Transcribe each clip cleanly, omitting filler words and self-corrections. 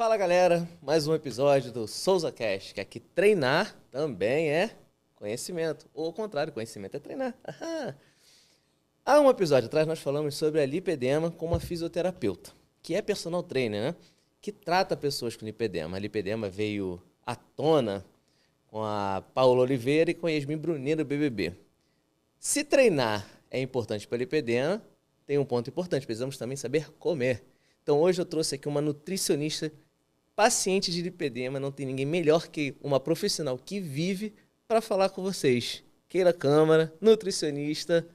Fala galera, mais um episódio do Souza Cast, que aqui treinar também é conhecimento, ou ao contrário, conhecimento é treinar. Aham. Há um episódio atrás nós falamos sobre a lipedema com uma fisioterapeuta, que é personal trainer, né? Que trata pessoas com lipedema. A lipedema veio à tona com a Paula Oliveira e com a Yasmin Brunet do BBB. Se treinar é importante para a lipedema, tem um ponto importante, precisamos também saber comer. Então hoje eu trouxe aqui uma nutricionista paciente de lipedema, não tem ninguém melhor que uma profissional que vive para falar com vocês. Keila Câmara, nutricionista.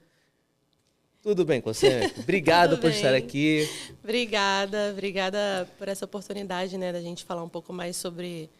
Tudo bem com você? Obrigado Tudo por estar bem. aqui. Obrigada por essa oportunidade, né, da gente falar um pouco mais sobre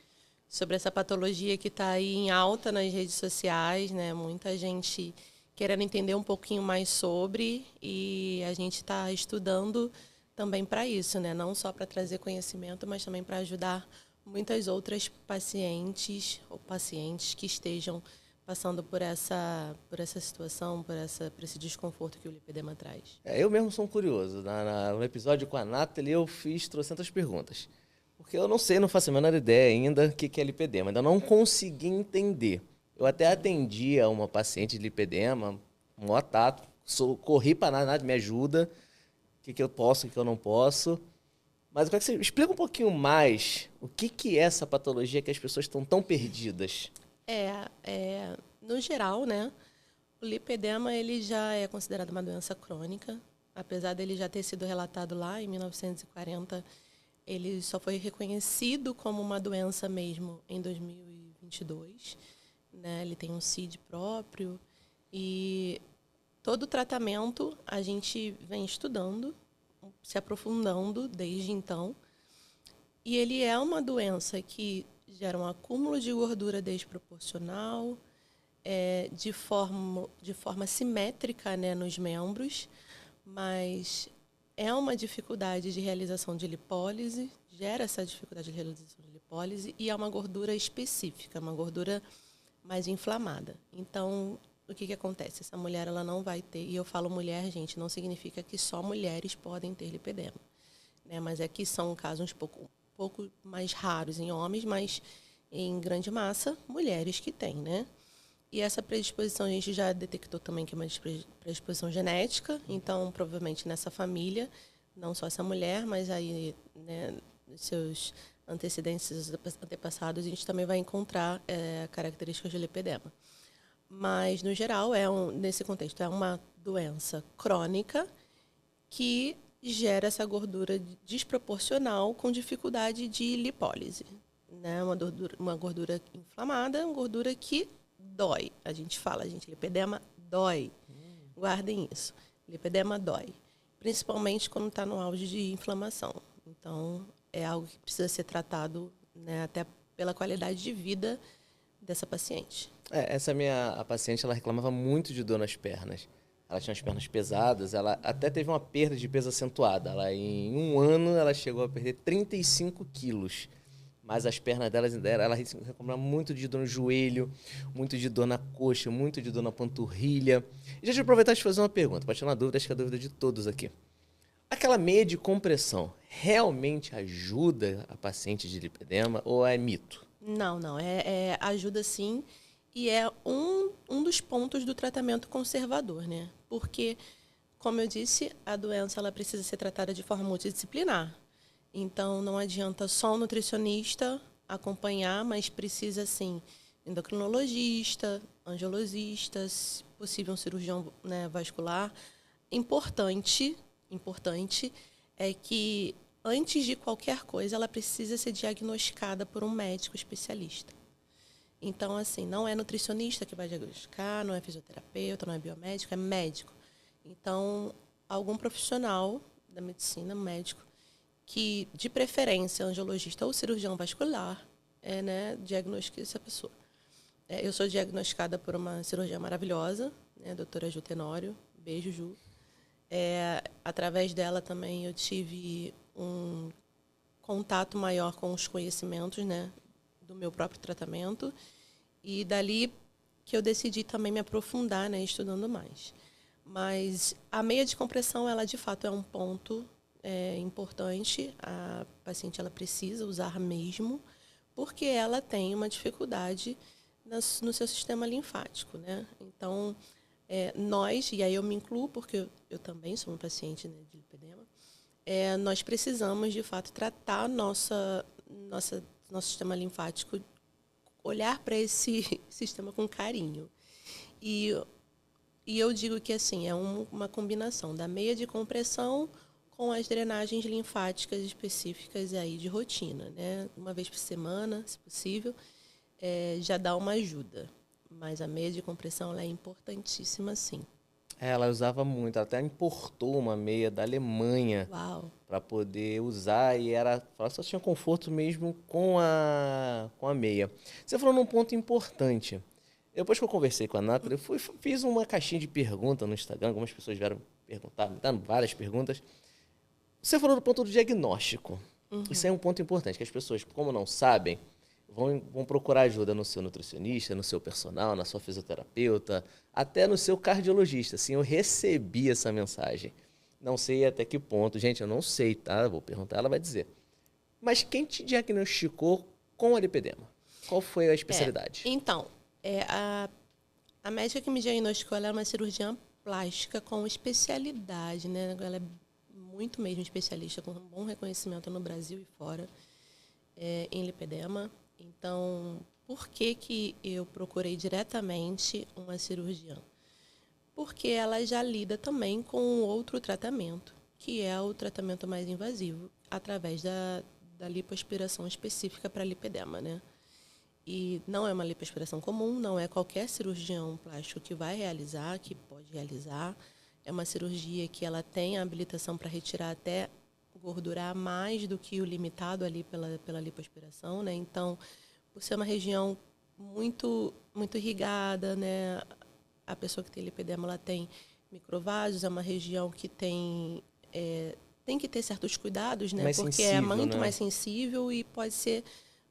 essa patologia que está aí em alta nas redes sociais, né? Muita gente querendo entender um pouquinho mais sobre, e a gente está estudando também para isso, né? Não só para trazer conhecimento, mas também para ajudar muitas outras pacientes ou pacientes que estejam passando por essa situação, por esse desconforto que o lipedema traz. Eu mesmo sou um curioso. No episódio com a Nathalie eu fiz trocentas perguntas. Porque eu não sei, não faço a menor ideia ainda o que é lipedema. Ainda não consegui entender. Eu até atendi a uma paciente de lipedema, mó tato, corri para nada, me ajuda. O que eu posso, o que eu não posso. Mas eu quero que você explica um pouquinho mais o que é essa patologia que as pessoas estão tão perdidas. No geral, né, o lipedema ele já é considerado uma doença crônica. Apesar dele já ter sido relatado lá em 1940, ele só foi reconhecido como uma doença mesmo em 2022. Né? Ele tem um CID próprio e todo o tratamento a gente vem estudando, se aprofundando desde então. E ele é uma doença que gera um acúmulo de gordura desproporcional, de forma simétrica, né, nos membros, mas é uma dificuldade de realização de lipólise, gera essa dificuldade de realização de lipólise, e é uma gordura específica, uma gordura mais inflamada. Então, o que acontece? Essa mulher ela não vai ter, e eu falo mulher, gente, não significa que só mulheres podem ter lipedema, né? Mas é que são casos um pouco mais raros em homens, mas em grande massa, mulheres que têm, né? E essa predisposição a gente já detectou também que é uma predisposição genética, então provavelmente nessa família, não só essa mulher, mas aí, né, seus antecedentes, antepassados, a gente também vai encontrar características de lipedema. Mas, no geral, nesse contexto, é uma doença crônica que gera essa gordura desproporcional com dificuldade de lipólise. Né? Uma gordura inflamada, uma gordura que dói. A gente fala, lipedema dói. Guardem isso. Lipedema dói. Principalmente quando está no auge de inflamação. Então, é algo que precisa ser tratado, né, até pela qualidade de vida dessa paciente. A paciente, ela reclamava muito de dor nas pernas. Ela tinha as pernas pesadas, ela até teve uma perda de peso acentuada. Em um ano, ela chegou a perder 35 quilos. Mas as pernas dela, ela reclamava muito de dor no joelho, muito de dor na coxa, muito de dor na panturrilha. E deixa eu aproveitar e te fazer uma pergunta, para tirar uma dúvida, acho que é a dúvida de todos aqui. Aquela meia de compressão realmente ajuda a paciente de lipedema ou é mito? Não. Ajuda sim. E é um dos pontos do tratamento conservador, né? Porque, como eu disse, a doença ela precisa ser tratada de forma multidisciplinar. Então, não adianta só um nutricionista acompanhar, mas precisa, sim, endocrinologista, angiologista, se possível um cirurgião, né, vascular. Importante é que, antes de qualquer coisa, ela precisa ser diagnosticada por um médico especialista. Então, assim, não é nutricionista que vai diagnosticar, não é fisioterapeuta, não é biomédico, é médico. Então, algum profissional da medicina, médico, que, de preferência, angiologista ou cirurgião vascular, né, diagnostique essa pessoa. Eu sou diagnosticada por uma cirurgiã maravilhosa, né, a doutora Ju Tenório. Beijo, Ju. Através dela também eu tive um contato maior com os conhecimentos, né, do meu próprio tratamento, e dali que eu decidi também me aprofundar, né, estudando mais. Mas a meia de compressão, ela de fato é um ponto importante, a paciente ela precisa usar mesmo, porque ela tem uma dificuldade no seu sistema linfático, né? Então, nós, e aí eu me incluo porque eu também sou uma paciente, né, de lipedema, nós precisamos, de fato, tratar nosso sistema linfático, olhar para esse sistema com carinho. E eu digo que assim, é uma combinação da meia de compressão com as drenagens linfáticas específicas aí de rotina, né? Uma vez por semana, se possível, já dá uma ajuda. Mas a meia de compressão ela é importantíssima, sim. Ela usava muito, ela até importou uma meia da Alemanha para poder usar e ela só tinha conforto mesmo com a meia. Você falou num ponto importante. Depois que eu conversei com a Nathalie, eu fiz uma caixinha de perguntas no Instagram, algumas pessoas vieram perguntar, me dando várias perguntas. Você falou do ponto do diagnóstico. Isso é um ponto importante, que as pessoas, como não sabem, vão procurar ajuda no seu nutricionista, no seu personal, na sua fisioterapeuta, até no seu cardiologista. Sim, eu recebi essa mensagem. Não sei até que ponto. Gente, eu não sei, tá? Vou perguntar, ela vai dizer. Mas quem te diagnosticou com a lipedema? Qual foi a especialidade? Então, a médica que me diagnosticou, ela é uma cirurgiã plástica com especialidade, né? Ela é muito mesmo especialista, com um bom reconhecimento no Brasil e fora, em lipedema. Então, por que eu procurei diretamente uma cirurgiã? Porque ela já lida também com outro tratamento, que é o tratamento mais invasivo, através da lipoaspiração específica para lipedema, né? E não é uma lipoaspiração comum, não é qualquer cirurgião plástico que vai realizar, que pode realizar. É uma cirurgia que ela tem a habilitação para retirar até gordura a mais do que o limitado ali pela lipoaspiração, né? Então, por ser uma região muito irrigada, né? A pessoa que tem lipedema, ela tem microvasos, é uma região que tem que ter certos cuidados, né? Mais porque sensível, é muito né? mais sensível e pode ser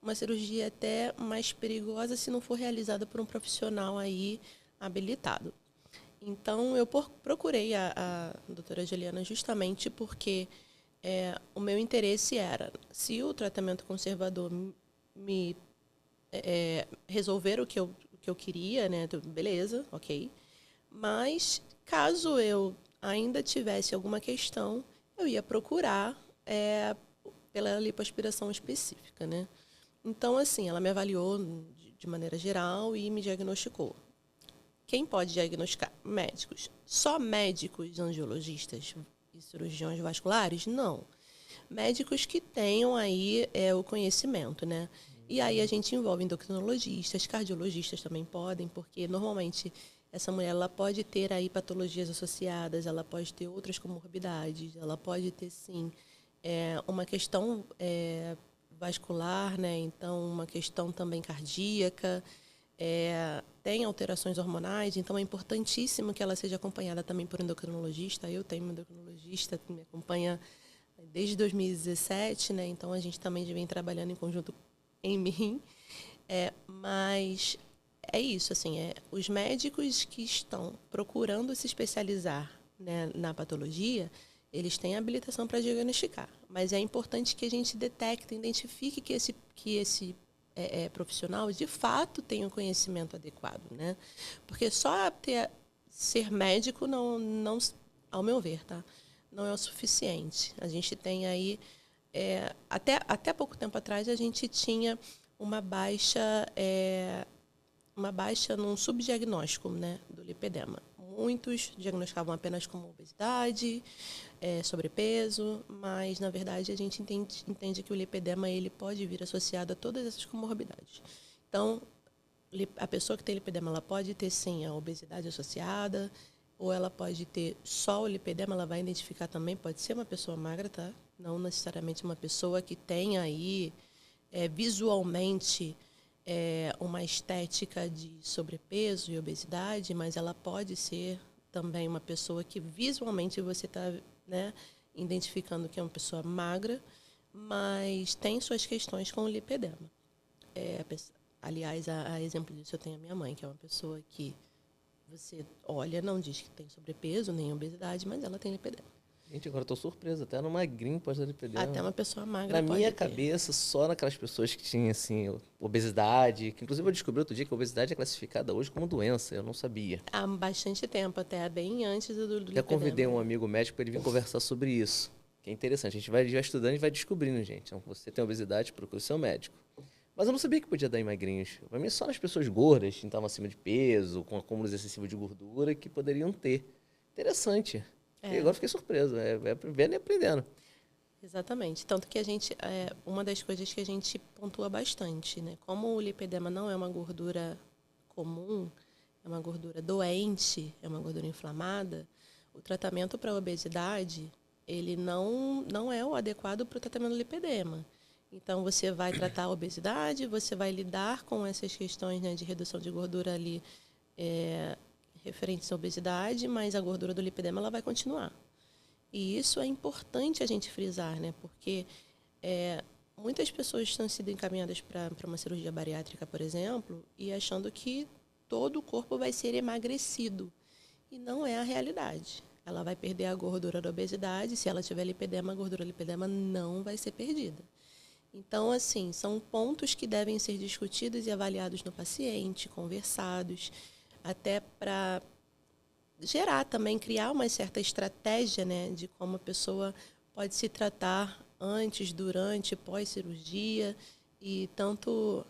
uma cirurgia até mais perigosa se não for realizada por um profissional aí habilitado. Então, eu procurei a doutora Juliana justamente porque o meu interesse era, se o tratamento conservador me resolver o que eu queria, né? Beleza, ok. Mas, caso eu ainda tivesse alguma questão, eu ia procurar pela lipoaspiração específica, né? Então, assim, ela me avaliou de maneira geral e me diagnosticou. Quem pode diagnosticar? Médicos. Só médicos angiologistas e cirurgiões vasculares? Não. Médicos que tenham aí o conhecimento, né? E aí a gente envolve endocrinologistas, cardiologistas também podem, porque normalmente essa mulher ela pode ter aí patologias associadas, ela pode ter outras comorbidades, ela pode ter, sim, uma questão vascular, né? Então, uma questão também cardíaca, tem alterações hormonais, então é importantíssimo que ela seja acompanhada também por endocrinologista. Eu tenho um endocrinologista que me acompanha desde 2017, né? Então a gente também vem trabalhando em conjunto em mim. Mas é isso, assim, os médicos que estão procurando se especializar, né, na patologia, eles têm habilitação para diagnosticar. Mas é importante que a gente detecte, identifique que esse profissional, de fato, tenha um conhecimento adequado, né? Porque só ser médico não, ao meu ver, tá? Não é o suficiente. A gente tem aí, até pouco tempo atrás, a gente tinha uma baixa num subdiagnóstico, né, do lipedema. Muitos diagnosticavam apenas como obesidade, sobrepeso, mas, na verdade, a gente entende que o lipedema ele pode vir associado a todas essas comorbidades. Então, a pessoa que tem lipedema ela pode ter, sim, a obesidade associada, ou ela pode ter só o lipedema, ela vai identificar também, pode ser uma pessoa magra, tá? Não necessariamente uma pessoa que tenha aí visualmente uma estética de sobrepeso e obesidade, mas ela pode ser também uma pessoa que visualmente você está, né, identificando que é uma pessoa magra, mas tem suas questões com o lipedema. Aliás, a exemplo disso eu tenho a minha mãe, que é uma pessoa que você olha, não diz que tem sobrepeso nem obesidade, mas ela tem lipedema. Gente, agora eu tô surpreso. Até no magrinho pode ter lipedema. Até uma pessoa magra Na pode minha ter. cabeça, só naquelas pessoas que tinham, assim, obesidade. Que, inclusive, eu descobri outro dia que a obesidade é classificada hoje como doença. Eu não sabia. Há bastante tempo, até bem antes do Até convidei lipedema. um amigo médico para ele vir conversar sobre isso. Que é interessante. A gente vai estudando e vai descobrindo, gente. Então, você tem obesidade, procure o seu médico. Mas eu não sabia que podia dar em magrinhos. Para mim, só nas pessoas gordas, que estavam acima de peso, com acúmulos excessivos de gordura, que poderiam ter. Interessante. E agora eu fiquei surpreso. É vendo e aprendendo. Exatamente. Tanto que a gente, uma das coisas que a gente pontua bastante, né? Como o lipedema não é uma gordura comum, é uma gordura doente, é uma gordura inflamada, o tratamento para a obesidade, ele não é o adequado para o tratamento do lipedema. Então, você vai tratar a obesidade, você vai lidar com essas questões, né, de redução de gordura ali referentes à obesidade, mas a gordura do lipedema ela vai continuar. E isso é importante a gente frisar, né? Porque muitas pessoas estão sendo encaminhadas para uma cirurgia bariátrica, por exemplo, e achando que todo o corpo vai ser emagrecido. E não é a realidade. Ela vai perder a gordura da obesidade. Se ela tiver lipedema, a gordura do lipedema não vai ser perdida. Então, assim, são pontos que devem ser discutidos e avaliados no paciente, conversados, até para gerar também, criar uma certa estratégia, né, de como a pessoa pode se tratar antes, durante, pós-cirurgia, e tanto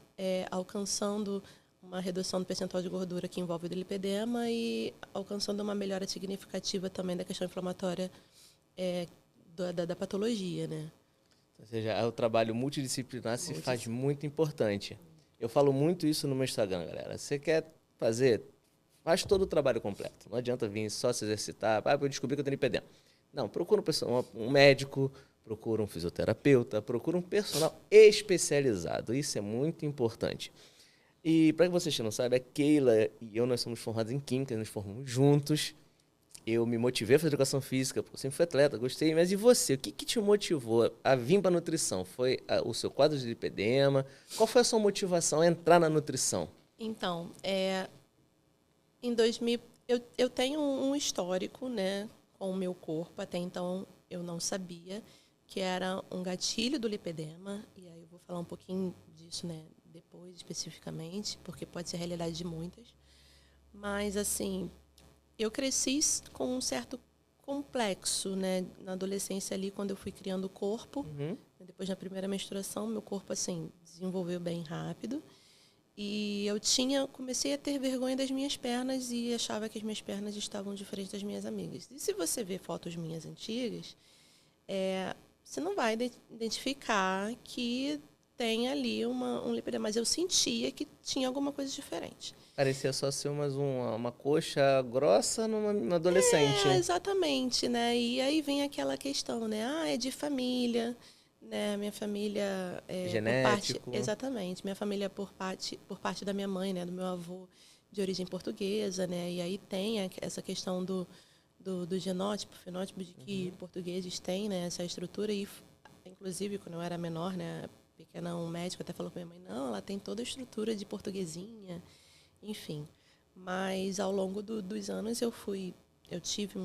alcançando uma redução do percentual de gordura que envolve o lipedema e alcançando uma melhora significativa também da questão inflamatória da patologia, né? Ou seja, o trabalho multidisciplinar se faz muito importante. Eu falo muito isso no meu Instagram, galera. Você quer fazer, faz todo o trabalho completo. Não adianta vir só se exercitar. Ah, eu descobri que eu tenho lipedema. Não, procura um médico, procura um fisioterapeuta, procura um personal especializado. Isso é muito importante. E para que vocês não saibam, a Keila e eu, nós somos formados em Química, nós formamos juntos. Eu me motivei a fazer educação física, porque eu sempre fui atleta, gostei. Mas e você? O que te motivou a vir para a nutrição? Foi o seu quadro de lipedema? Qual foi a sua motivação a entrar na nutrição? Então, em 2000, eu tenho um histórico, né, com o meu corpo. Até então, eu não sabia que era um gatilho do lipedema. E aí eu vou falar um pouquinho disso, né, depois, especificamente, porque pode ser a realidade de muitas. Mas, assim, eu cresci com um certo complexo, né, na adolescência ali, quando eu fui criando o corpo. Uhum. Depois da primeira menstruação, meu corpo, assim, desenvolveu bem rápido. E eu comecei a ter vergonha das minhas pernas e achava que as minhas pernas estavam diferentes das minhas amigas. E se você ver fotos minhas antigas, você não vai identificar que tem ali um lipedema, mas eu sentia que tinha alguma coisa diferente. Parecia só ser uma coxa grossa numa adolescente. Exatamente, né? E aí vem aquela questão, né? Ah, é de família, né? Minha família Genético. por parte, exatamente. Minha família por parte da minha mãe, né? Do meu avô de origem portuguesa, né? E aí tem essa questão do genótipo, fenótipo de que portugueses têm, né? Essa estrutura e inclusive quando eu era menor, né? Pequena, um médico até falou com minha mãe, não, ela tem toda a estrutura de portuguesinha. Enfim, mas ao longo dos anos eu tive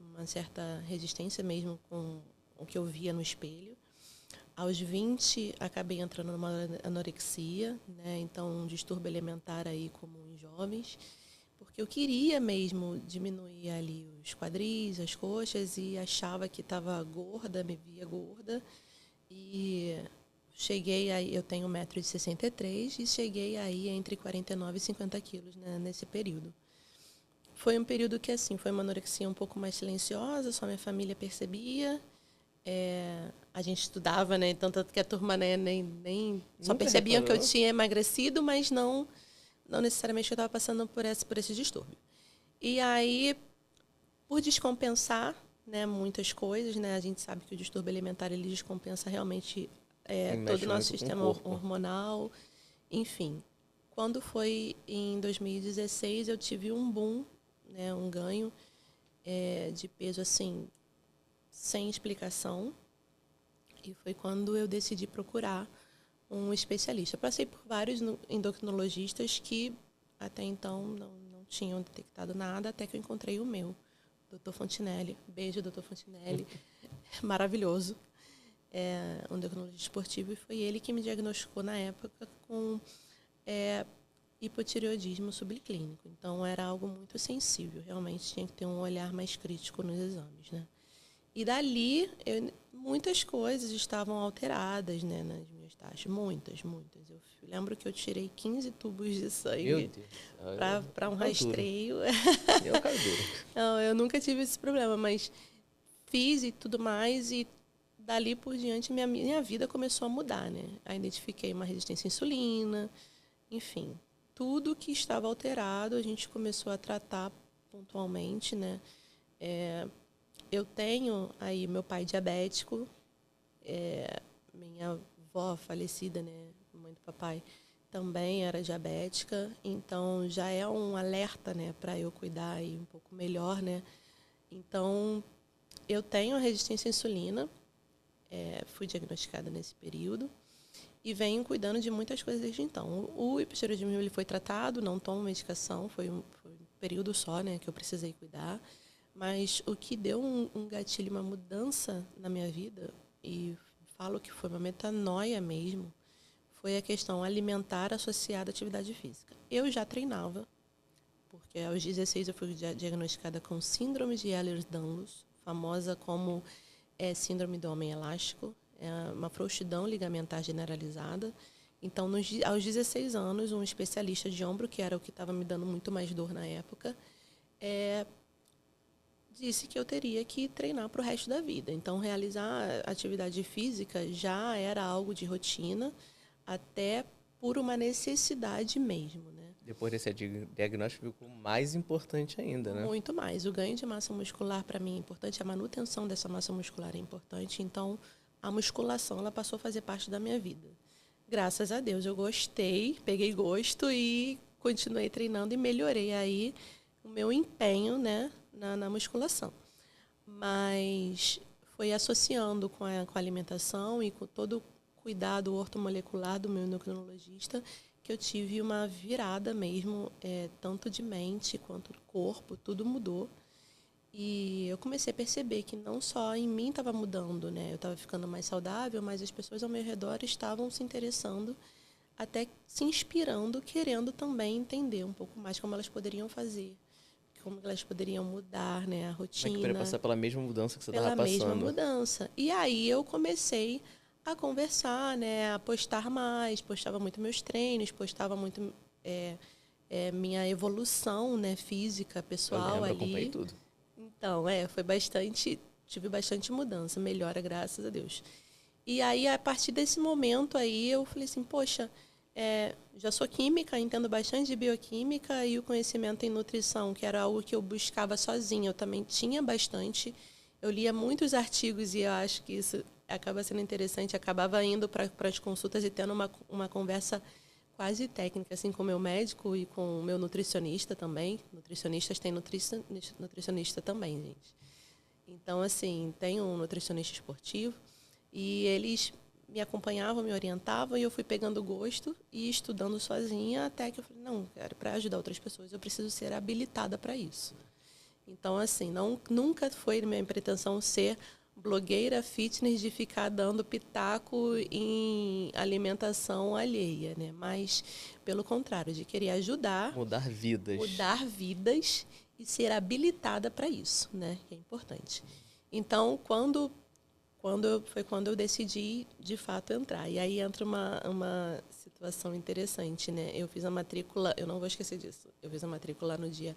uma certa resistência mesmo com o que eu via no espelho. Aos 20, acabei entrando numa anorexia, né? Então um distúrbio alimentar aí como em jovens, porque eu queria mesmo diminuir ali os quadris, as coxas e achava que estava gorda, me via gorda e cheguei aí, eu tenho 1,63 m e cheguei aí entre 49 e 50 quilos, né, nesse período. Foi um período que, assim, foi uma anorexia um pouco mais silenciosa, só minha família percebia. A gente estudava, né, tanto que a turma, né, nem só percebiam que eu tinha emagrecido, mas não necessariamente que eu estava passando por esse distúrbio. E aí, por descompensar, né, muitas coisas, né, a gente sabe que o distúrbio alimentar ele descompensa realmente todo o nosso sistema hormonal, enfim. Quando foi em 2016, eu tive um boom, né, um ganho de peso, assim, sem explicação. E foi quando eu decidi procurar um especialista. Passei por vários endocrinologistas que até então não tinham detectado nada, até que eu encontrei o meu, Dr. Fontinelli. Beijo, Dr. Fontinelli. Maravilhoso. Um endocrinologista esportivo, e foi ele que me diagnosticou na época com hipotireoidismo subclínico. Então, era algo muito sensível. Realmente, tinha que ter um olhar mais crítico nos exames, né? E dali, muitas coisas estavam alteradas, né, nas minhas taxas. Muitas. Eu lembro que eu tirei 15 tubos de sangue para um rastreio. Eu caio duro. Não, eu nunca tive esse problema, mas fiz e tudo mais, e dali por diante minha vida começou a mudar, né? Aí identifiquei uma resistência à insulina, enfim. Tudo que estava alterado, a gente começou a tratar pontualmente, né? Eu tenho aí meu pai diabético, minha avó falecida, né, mãe do papai, também era diabética, então já é um alerta, né, para eu cuidar aí um pouco melhor, né. Então, eu tenho a resistência à insulina, fui diagnosticada nesse período e venho cuidando de muitas coisas desde então. O hipotireoidismo ele foi tratado, não tomo medicação, foi um período só, né, que eu precisei cuidar. Mas o que deu um gatilho, uma mudança na minha vida, e falo que foi uma metanoia mesmo, foi a questão alimentar associada à atividade física. Eu já treinava, porque aos 16 eu fui diagnosticada com síndrome de Ehlers-Danlos, famosa como síndrome do homem elástico, é uma frouxidão ligamentar generalizada. Então, aos 16 anos, um especialista de ombro, que era o que estava me dando muito mais dor na época, disse que eu teria que treinar para o resto da vida. Então, realizar atividade física já era algo de rotina, até por uma necessidade mesmo, né? Depois desse diagnóstico, ficou mais importante ainda, né? Muito mais. O ganho de massa muscular, para mim, é importante. A manutenção dessa massa muscular é importante. Então, a musculação ela passou a fazer parte da minha vida. Graças a Deus, eu gostei, peguei gosto e continuei treinando e melhorei aí o meu empenho, né, na musculação. Mas foi associando com a alimentação e com todo o cuidado ortomolecular do meu endocrinologista que eu tive uma virada mesmo, tanto de mente quanto do corpo, tudo mudou. E eu comecei a perceber que não só em mim estava mudando, né? Eu estava ficando mais saudável, mas as pessoas ao meu redor estavam se interessando, até se inspirando, querendo também entender um pouco mais como elas poderiam fazer, como elas poderiam mudar, né, a rotina. Como é que poderia passar pela mesma mudança que você estava passando? Pela mesma mudança. E aí eu comecei a conversar, né, a postar mais, postava muito meus treinos, postava muito minha evolução, né, física, pessoal, eu ali. Acompanhei tudo. Então, tive bastante mudança, melhora, graças a Deus. E aí, a partir desse momento aí, eu falei assim, poxa, já sou química, entendo bastante de bioquímica, e o conhecimento em nutrição, que era algo que eu buscava sozinha, eu também tinha bastante. Eu lia muitos artigos e eu acho que isso acaba sendo interessante, acabava indo para as consultas e tendo uma conversa quase técnica, assim, com o meu médico e com o meu nutricionista também. Nutricionistas têm nutricionista também, gente. Então, assim, tem um nutricionista esportivo e eles me acompanhavam, me orientavam, e eu fui pegando gosto e estudando sozinha, até que eu falei, não, cara, para ajudar outras pessoas eu preciso ser habilitada para isso. Então, assim, nunca foi minha pretensão ser blogueira fitness de ficar dando pitaco em alimentação alheia, né? Mas, pelo contrário, de querer ajudar. Mudar vidas E ser habilitada para isso, né? Que é importante. Então, quando eu decidi, de fato, entrar. E aí entra uma situação interessante, né? Eu fiz a matrícula, eu não vou esquecer disso, eu fiz a matrícula no dia,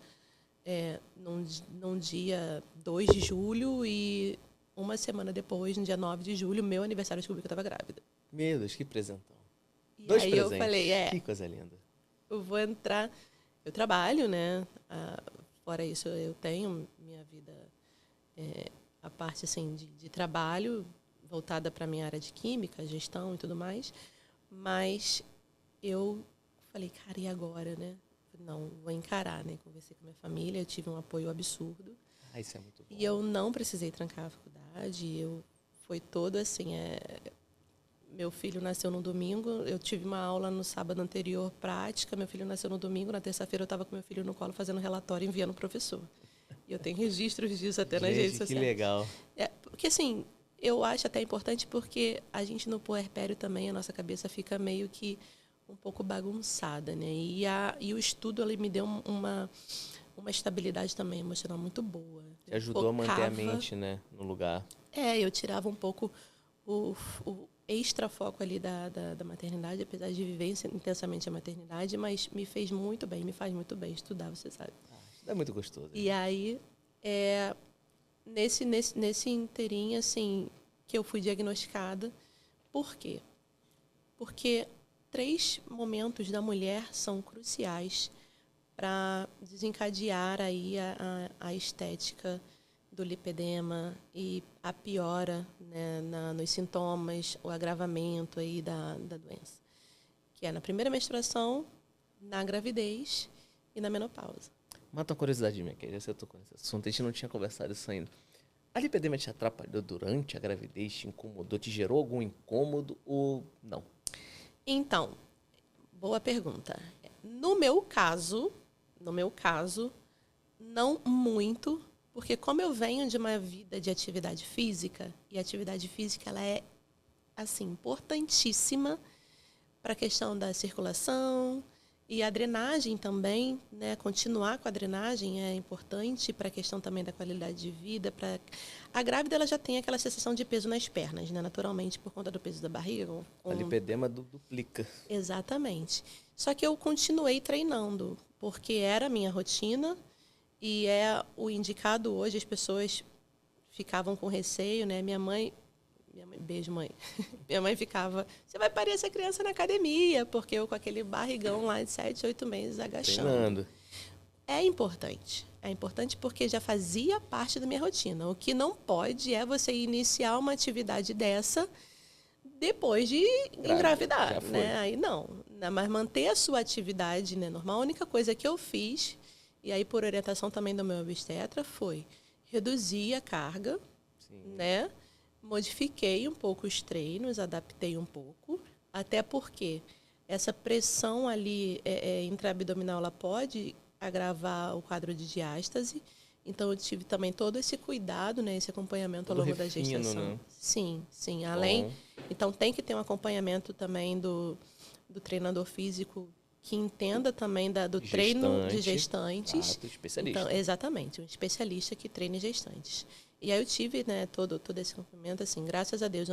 num dia 2 de julho, e uma semana depois, no dia 9 de julho, meu aniversário, eu descobri que eu estava grávida. Meu Deus, que presentão. E 2 aí presentes. Eu falei, que coisa linda. Eu vou entrar, eu trabalho, né? Fora isso, eu tenho minha vida, a parte assim, de trabalho, voltada para a minha área de química, gestão e tudo mais. Mas eu falei, cara, e agora, né? Não, vou encarar, né? Conversei com a minha família, eu tive um apoio absurdo. Isso é muito bom. E eu não precisei trancar a faculdade, foi todo assim, meu filho nasceu no domingo, eu tive uma aula no sábado anterior, prática, meu filho nasceu no domingo, na terça-feira eu estava com meu filho no colo fazendo relatório e enviando o professor. E eu tenho registros disso até nas redes Gente, sociais. que legal. Porque assim, eu acho até importante porque a gente no puerpério também, a nossa cabeça fica meio que um pouco bagunçada, né? E o estudo ele me deu uma estabilidade também emocional muito boa. Te ajudou a manter a mente, né, no lugar. Eu tirava um pouco o extra foco ali da maternidade, apesar de viver intensamente a maternidade, mas me fez muito bem, me faz muito bem estudar, você sabe. É muito gostoso. E aí, nesse inteirinho, assim, que eu fui diagnosticada. Por quê? Porque 3 momentos da mulher são cruciais para desencadear aí a estética do lipedema e a piora, né, nos sintomas, o agravamento aí da doença. Que é na primeira menstruação, na gravidez e na menopausa. Mata uma curiosidade minha, que já você tocou nesse assunto, a gente não tinha conversado isso ainda. A lipedema te atrapalhou durante a gravidez, te incomodou, te gerou algum incômodo ou não? Então, boa pergunta. No meu caso, não muito, porque como eu venho de uma vida de atividade física, e a atividade física ela é assim importantíssima para a questão da circulação e a drenagem também, né? Continuar com a drenagem é importante para a questão também da qualidade de vida. A grávida ela já tem aquela sensação de peso nas pernas, né? Naturalmente, por conta do peso da barriga. A lipedema duplica. Exatamente. Só que eu continuei treinando, porque era a minha rotina e é o indicado hoje. As pessoas ficavam com receio, né? Minha mãe, beijo, mãe. Minha mãe ficava, você vai parir essa criança na academia, porque eu com aquele barrigão lá de 7, 8 meses agachando. Treinando. É importante. É importante porque já fazia parte da minha rotina. O que não pode é você iniciar uma atividade dessa depois de engravidar, né? Aí não. Mas manter a sua atividade, né, normal. A única coisa que eu fiz, e aí por orientação também do meu obstetra, foi reduzir a carga, né? Modifiquei um pouco os treinos, adaptei um pouco, até porque essa pressão ali intraabdominal ela pode agravar o quadro de diástase. Então, eu tive também todo esse cuidado, né, esse acompanhamento ao longo da gestação. Né? Sim. Além, então, tem que ter um acompanhamento também do treinador físico que entenda também do treino de gestantes. Especialista. Então, exatamente, um especialista que treine gestantes. E aí eu tive, né, todo esse acompanhamento, assim, graças a Deus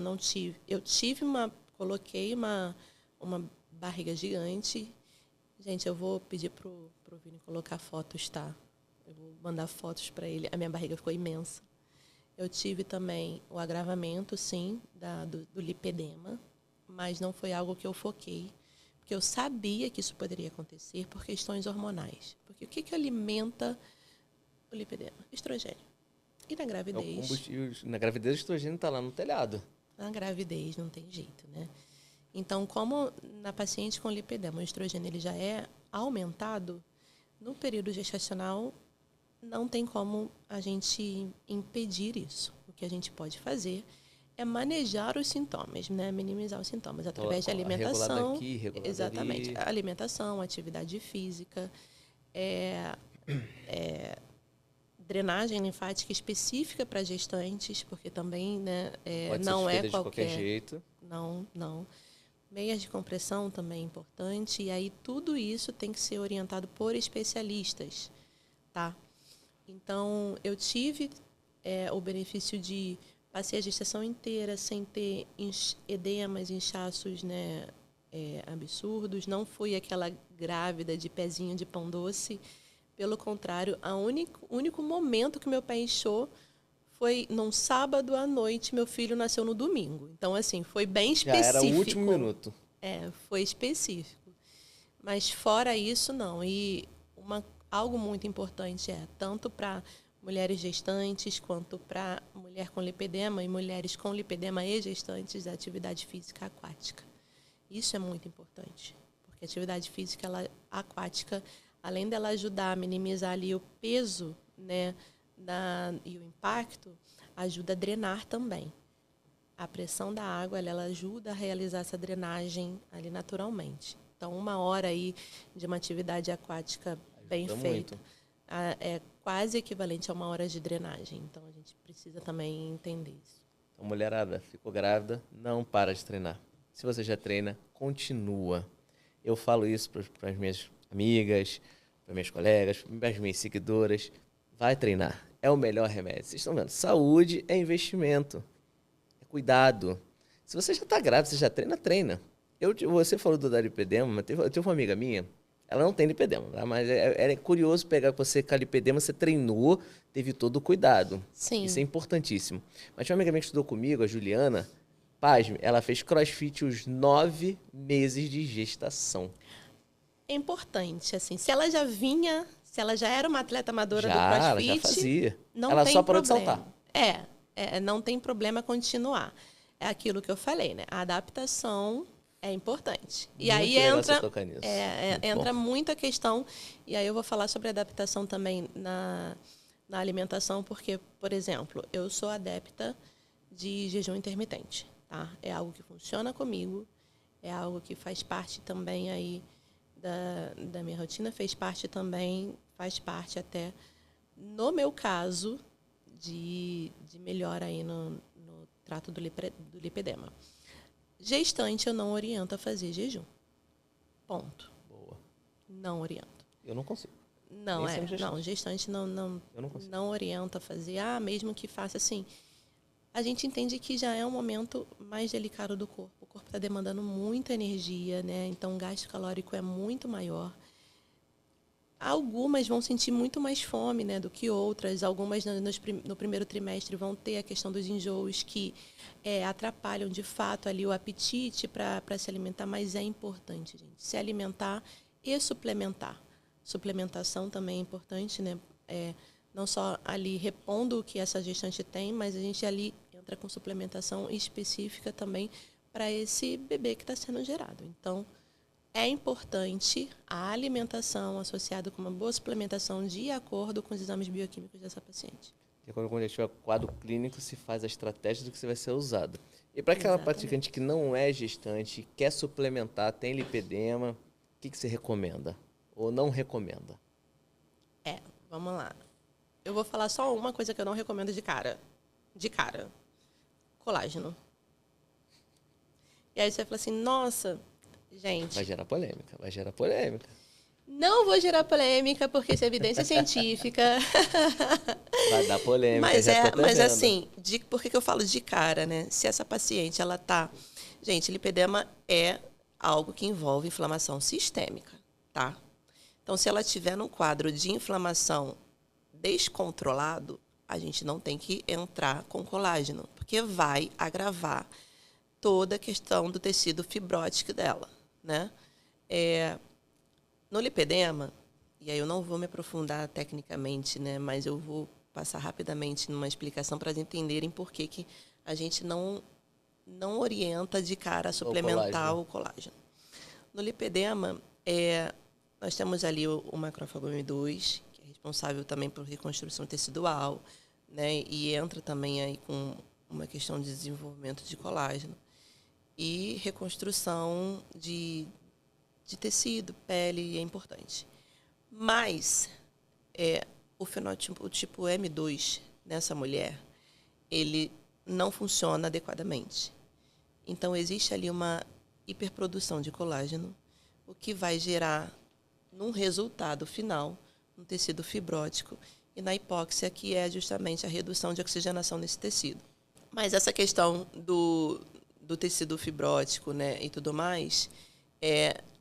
coloquei uma barriga gigante. Gente, eu vou pedir pro Vini colocar fotos, tá? Eu vou mandar fotos para ele. A minha barriga ficou imensa. Eu tive também o agravamento, sim, do lipedema, mas não foi algo que eu foquei, porque eu sabia que isso poderia acontecer por questões hormonais. Porque o que alimenta o lipedema? Estrogênio. E na gravidez? Na gravidez, o estrogênio está lá no telhado. Na gravidez não tem jeito, né? Então, como na paciente com lipedema o estrogênio ele já é aumentado, no período gestacional não tem como a gente impedir isso. O que a gente pode fazer é manejar os sintomas, né? Minimizar os sintomas através de alimentação. Exatamente. Ali. Alimentação, atividade física, drenagem linfática específica para gestantes, porque também, né, não é qualquer jeito. Não. Meias de compressão também é importante. E aí tudo isso tem que ser orientado por especialistas, tá? Então, eu tive o benefício de passei a gestação inteira sem ter edemas, inchaços, né, absurdos. Não fui aquela grávida de pezinho de pão doce. Pelo contrário, o único momento que meu pé inchou foi num sábado à noite. Meu filho nasceu no domingo. Então, assim, foi bem específico. Já era o último minuto. Foi específico. Mas fora isso, não. E algo muito importante tanto para mulheres gestantes quanto para mulher com lipedema e mulheres com lipedema e gestantes, a atividade física aquática. Isso é muito importante, porque a atividade física aquática, além dela ajudar a minimizar ali o peso, né, e o impacto, ajuda a drenar também. A pressão da água ela ajuda a realizar essa drenagem ali naturalmente. Então, 1 hora aí de uma atividade aquática bem feita, quase equivalente a 1 hora de drenagem. Então, a gente precisa também entender isso. Então, mulherada, ficou grávida, não para de treinar. Se você já treina, continua. Eu falo isso para as minhas amigas, para minhas colegas, para as minhas seguidoras. Vai treinar. É o melhor remédio. Vocês estão vendo? Saúde é investimento. É cuidado. Se você já está grávida, você já treina, treina. Você falou do lipedema, mas eu tenho uma amiga minha, ela não tem lipedema, tá? Mas é curioso pegar você com a lipedema, você treinou, teve todo o cuidado. Sim. Isso é importantíssimo. Mas tinha uma amiga minha que estudou comigo, a Juliana, pasme, ela fez crossfit os 9 meses de gestação. É importante, assim, se ela já era uma atleta amadora do Ela CrossFit, já fazia. não Ela tem só parou de problema. saltar. Não tem problema continuar. É aquilo que eu falei, né? A adaptação é importante. E Muito aí legal entra, você tocar nisso. entra muito a questão, e aí eu vou falar sobre adaptação também na alimentação, porque, por exemplo, eu sou adepta de jejum intermitente, tá? É algo que funciona comigo, é algo que faz parte também aí da minha rotina, faz parte até, no meu caso, de melhora aí no trato do lipedema. Gestante, eu não oriento a fazer jejum. Ponto. Boa. Não oriento. Eu não consigo. Não, gestante não orienta a fazer. Mesmo que faça assim. A gente entende que já é um momento mais delicado do corpo. O corpo está demandando muita energia, né? Então o gasto calórico é muito maior. Algumas vão sentir muito mais fome, né, do que outras. Algumas no primeiro trimestre vão ter a questão dos enjoos que atrapalham de fato ali o apetite para se alimentar, mas é importante, gente, se alimentar e suplementar. Suplementação também é importante, né? Não só ali repondo o que essa gestante tem, mas a gente ali entra com suplementação específica também para esse bebê que está sendo gerado. Então, é importante a alimentação associada com uma boa suplementação de acordo com os exames bioquímicos dessa paciente. E quando a gente tiver quadro clínico, se faz a estratégia do que vai ser usado. E para aquela praticante que não é gestante, quer suplementar, tem lipedema, o que você recomenda? Ou não recomenda? Vamos lá. Eu vou falar só uma coisa que eu não recomendo de cara. Colágeno. E aí você fala assim, nossa, gente... Vai gerar polêmica. Não vou gerar polêmica, porque isso é evidência científica. Vai dar polêmica, mas assim, por que eu falo de cara, né? Se essa paciente, ela tá... Gente, lipedema é algo que envolve inflamação sistêmica, tá? Então, se ela tiver num quadro de inflamação descontrolado, a gente não tem que entrar com colágeno, porque vai agravar toda a questão do tecido fibrótico dela, né? No lipedema, e aí eu não vou me aprofundar tecnicamente, né, mas eu vou passar rapidamente numa explicação para entenderem por que a gente não orienta de cara a suplementar o colágeno. No lipedema, nós temos ali o macrófago M2, que é responsável também por reconstrução tecidual, né, e entra também aí com uma questão de desenvolvimento de colágeno e reconstrução de tecido, pele, é importante. Mas o fenótipo, o tipo M2 nessa mulher, ele não funciona adequadamente. Então, existe ali uma hiperprodução de colágeno, o que vai gerar, num resultado final, um tecido fibrótico e na hipóxia, que é justamente a redução de oxigenação nesse tecido. Mas essa questão do tecido fibrótico, né, e tudo mais,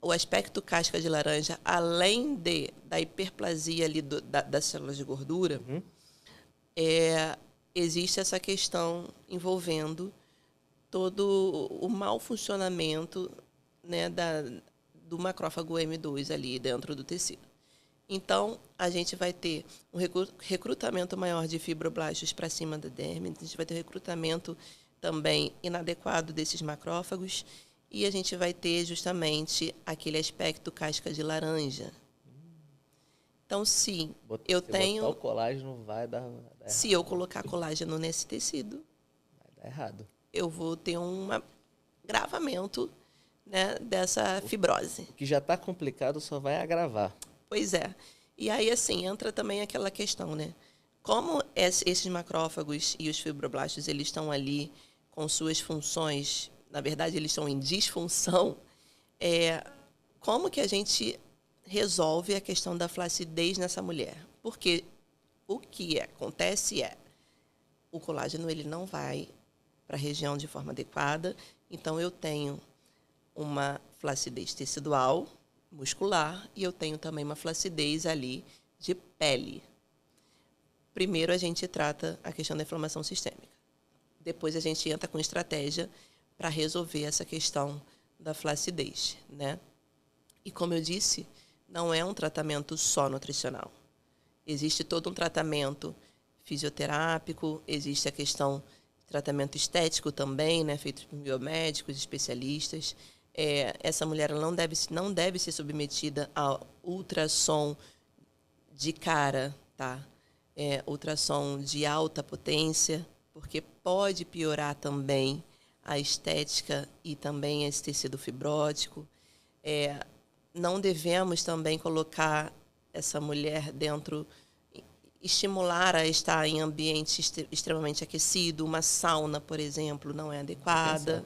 o aspecto casca de laranja, além da hiperplasia ali das células de gordura, existe essa questão envolvendo todo o mau funcionamento, né, do macrófago M2 ali dentro do tecido. Então, a gente vai ter um recrutamento maior de fibroblastos para cima da derme, a gente vai ter recrutamento também inadequado desses macrófagos, e a gente vai ter justamente aquele aspecto casca de laranja. Então, se eu tenho... botar o colágeno, vai dar errado. Se eu colocar colágeno nesse tecido, vai dar errado. Eu vou ter um agravamento, né, dessa fibrose. O que já está complicado só vai agravar. Pois é. E aí, assim, entra também aquela questão, né? Como esses macrófagos e os fibroblastos, eles estão ali com suas funções, na verdade, eles estão em disfunção, como que a gente resolve a questão da flacidez nessa mulher? Porque o que acontece o colágeno ele não vai para a região de forma adequada, então eu tenho uma flacidez tecidual, muscular, e eu tenho também uma flacidez ali de pele. Primeiro a gente trata a questão da inflamação sistêmica. Depois a gente entra com estratégia para resolver essa questão da flacidez, né? E como eu disse, não é um tratamento só nutricional. Existe todo um tratamento fisioterápico, existe a questão de tratamento estético também, né, feito por biomédicos, especialistas. Essa mulher não deve ser submetida a ultrassom de cara, tá? Ultrassom de alta potência, porque pode piorar também a estética e também esse tecido fibrótico. Não devemos também colocar essa mulher dentro, estimular a estar em ambiente extremamente aquecido. Uma sauna, por exemplo, não é adequada.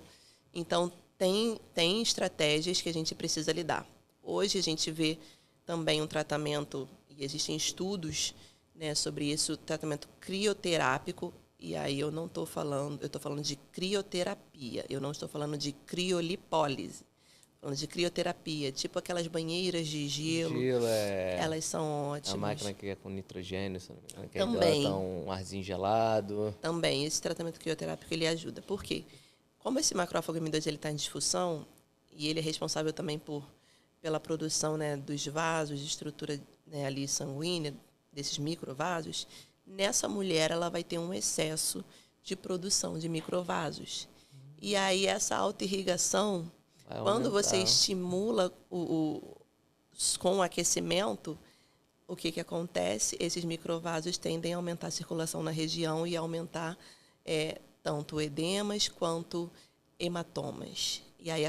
Então, tem estratégias que a gente precisa lidar. Hoje a gente vê também um tratamento, e existem estudos, né, sobre isso, tratamento crioterápico, e aí eu estou falando de crioterapia, eu não estou falando de criolipólise. Falando de crioterapia, tipo aquelas banheiras de gelo. Elas são ótimas. A máquina que é com nitrogênio, que também hidrata um arzinho gelado. Também, esse tratamento crioterápico ele ajuda. Por quê? Como esse macrófago M2 está em disfunção, e ele é responsável também pela produção, né, dos vasos, de estrutura, né, ali sanguínea, desses microvasos, nessa mulher ela vai ter um excesso de produção de microvasos. E aí essa autoirrigação, quando você estimula com o aquecimento, o que acontece? Esses microvasos tendem a aumentar a circulação na região e aumentar tanto edemas quanto hematomas. E aí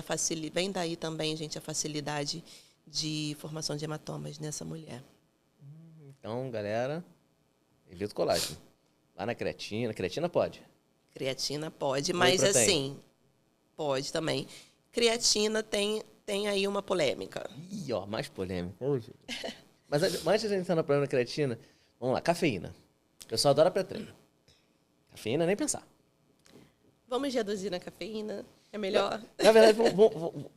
vem daí também, gente, a facilidade de formação de hematomas nessa mulher. Então, galera, evita o colágeno. Lá na creatina. Creatina pode? Creatina pode, mas assim, pode também. Creatina tem aí uma polêmica. Ih, ó, mais polêmica. Mas antes de a gente entrar no problema da creatina, vamos lá, cafeína. O pessoal adora pré-treino. Cafeína, nem pensar. Vamos reduzir na cafeína? É melhor? Na verdade,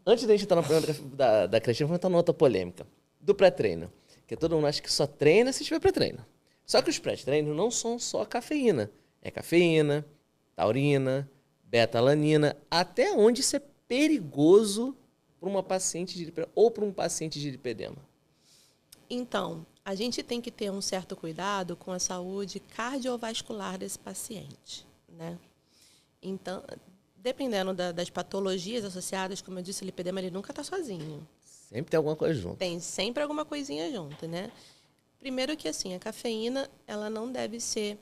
antes de a gente entrar no problema da creatina, vamos entrar numa outra polêmica. Do pré-treino. Porque todo mundo acha que só treina se tiver pré-treino. Só que os pré-treinos não são só cafeína. É cafeína, taurina, beta-alanina, até onde isso é perigoso para uma paciente de lipedema ou para um paciente de lipedema. Então, a gente tem que ter um certo cuidado com a saúde cardiovascular desse paciente, né? Então, dependendo das patologias associadas, como eu disse, o lipedema ele nunca está sozinho. Sempre tem alguma coisa junto. Tem sempre alguma coisinha junto, né? Primeiro que, assim, a cafeína, ela não deve ser